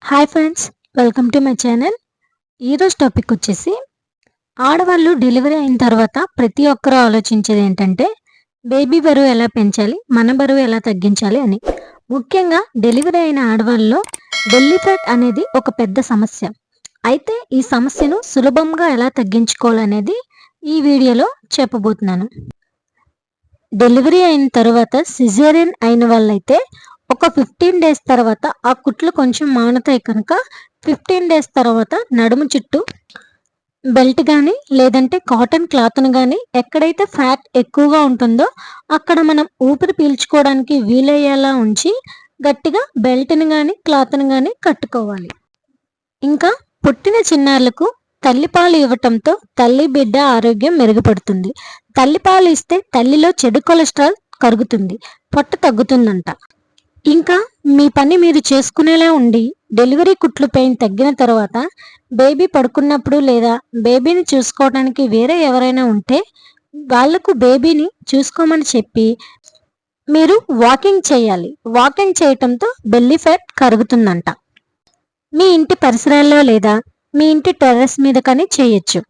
Hi friends, welcome to my channel. ఈరోజు topic వచ్చేసి ఆడవాళ్ళు డెలివరీ అయిన తర్వాత ప్రతి ఒక్కరూ ఆలోచించేది ఏంటంటే బేబీ బరువు ఎలా పెంచాలి, మన బరువు ఎలా తగ్గించాలి అని. ముఖ్యంగా డెలివరీ అయిన ఆడవాళ్ళలో బెల్లీ ఫ్యాట్ అనేది ఒక పెద్ద సమస్య. అయితే ఈ సమస్యను సులభంగా ఎలా తగ్గించుకోవాలనేది ఈ వీడియోలో చెప్పబోతున్నాను. డెలివరీ అయిన తర్వాత సిజేరియన్ అయిన వాళ్ళైతే ఒక 15 డేస్ తర్వాత ఆ కుట్లు కొంచెం మానుతాయి కనుక 15 డేస్ తర్వాత నడుము చుట్టూ బెల్ట్ కానీ లేదంటే కాటన్ క్లాత్ను కానీ ఎక్కడైతే ఫ్యాట్ ఎక్కువగా ఉంటుందో అక్కడ మనం ఊపిరి పీల్చుకోవడానికి వీలయ్యేలా ఉంచి గట్టిగా బెల్ట్ని కానీ క్లాత్ని కానీ కట్టుకోవాలి. ఇంకా పుట్టిన చిన్నారులకు తల్లిపాలు ఇవ్వటంతో తల్లి బిడ్డ ఆరోగ్యం మెరుగుపడుతుంది. తల్లిపాలు ఇస్తే తల్లిలో చెడు కొలెస్ట్రాల్ కరుగుతుంది, పొట్ట తగ్గుతుందంట. ఇంకా మీ పని మీరు చేసుకునేలా ఉండి డెలివరీ కుట్లు పెయిన్ తగ్గిన తర్వాత బేబీ పడుకున్నప్పుడు లేదా బేబీని చూసుకోవడానికి వేరే ఎవరైనా ఉంటే వాళ్లకు బేబీని చూసుకోమని చెప్పి మీరు వాకింగ్ చేయాలి. వాకింగ్ చేయటంతో బెల్లీ ఫ్యాట్ కరుగుతుందంట. మీ ఇంటి పరిసరాల్లో లేదా మీ ఇంటి టెర్రస్ మీద కానీ చేయొచ్చు.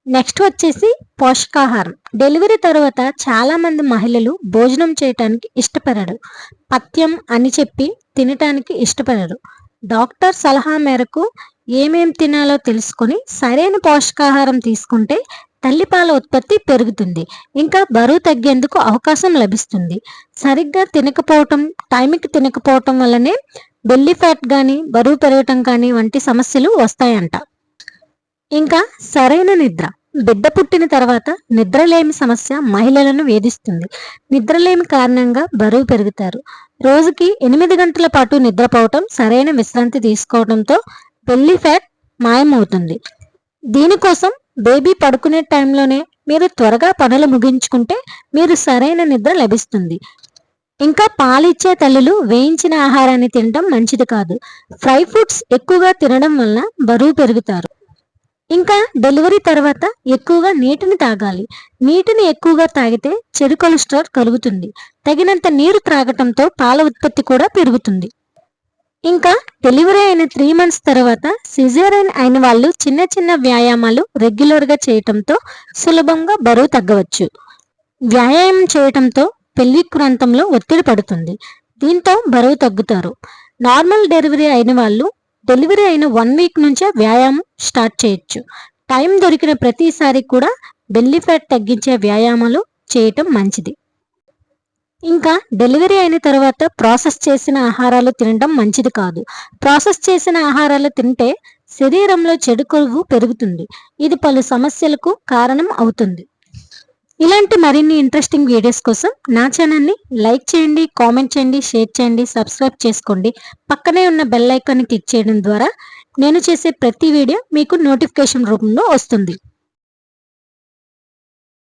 నెక్స్ట్ వచ్చేసి పోషకాహారం. డెలివరీ తర్వాత చాలా మంది మహిళలు భోజనం చేయటానికి ఇష్టపడరు, పథ్యం అని చెప్పి తినటానికి ఇష్టపడరు. డాక్టర్ సలహా మేరకు ఏమేం తినాలో తెలుసుకొని సరైన పోషకాహారం తీసుకుంటే తల్లిపాల ఉత్పత్తి పెరుగుతుంది, ఇంకా బరువు తగ్గేందుకు అవకాశం లభిస్తుంది. సరిగ్గా తినకపోవటం, టైంకి తినకపోవటం వల్లనే బెల్లీ ఫ్యాట్ కానీ బరువు పెరగటం కానీ వంటి సమస్యలు వస్తాయంట. ఇంకా సరైన నిద్ర. బిడ్డ పుట్టిన తర్వాత నిద్రలేమి సమస్య మహిళలను వేధిస్తుంది. నిద్రలేమి కారణంగా బరువు పెరుగుతారు. రోజుకి 8 గంటల పాటు నిద్రపోవటం, సరైన విశ్రాంతి తీసుకోవడంతో బెల్లీ ఫ్యాట్ మాయమవుతుంది. దీనికోసం బేబీ పడుకునే టైంలోనే మీరు త్వరగా పనులు ముగించుకుంటే మీరు సరైన నిద్ర లభిస్తుంది. ఇంకా పాలిచ్చే తల్లులు వేయించిన ఆహారాన్ని తినడం మంచిది కాదు. ఫ్రై ఫుడ్స్ ఎక్కువగా తినడం వల్ల బరువు పెరుగుతారు. ఇంకా డెలివరీ తర్వాత ఎక్కువగా నీటిని తాగాలి. నీటిని ఎక్కువగా తాగితే చెడు కొలెస్ట్రాల్ కలుగుతుంది. తగినంత నీరు త్రాగటంతో పాల ఉత్పత్తి కూడా పెరుగుతుంది. ఇంకా డెలివరీ అయిన 3 months తర్వాత సిజేరియన్ అయిన వాళ్ళు చిన్న చిన్న వ్యాయామాలు రెగ్యులర్గా చేయటంతో సులభంగా బరువు తగ్గవచ్చు. వ్యాయామం చేయటంతో పెల్విక్ ప్రాంతంలో ఒత్తిడి పడుతుంది, దీంతో బరువు తగ్గుతారు. నార్మల్ డెలివరీ అయిన వాళ్ళు డెలివరీ అయిన 1 week నుంచే వ్యాయామం స్టార్ట్ చేయొచ్చు. టైం దొరికిన ప్రతిసారి కూడా బెల్లీ ఫ్యాట్ తగ్గించే వ్యాయామాలు చేయటం మంచిది. ఇంకా డెలివరీ అయిన తర్వాత ప్రాసెస్ చేసిన ఆహారాలు తినడం మంచిది కాదు. ప్రాసెస్ చేసిన ఆహారాలు తింటే శరీరంలో చెడు కొవ్వు పెరుగుతుంది, ఇది పలు సమస్యలకు కారణం అవుతుంది. ఇలాంటి మరిన్ని ఇంట్రెస్టింగ్ వీడియోస్ కోసం నా ఛానల్ని లైక్ చేయండి, కామెంట్ చేయండి, షేర్ చేయండి, సబ్స్క్రైబ్ చేసుకోండి. పక్కనే ఉన్న బెల్ ఐకాన్ని క్లిక్ చేయడం ద్వారా నేను చేసే ప్రతి వీడియో మీకు నోటిఫికేషన్ రూపంలో వస్తుంది.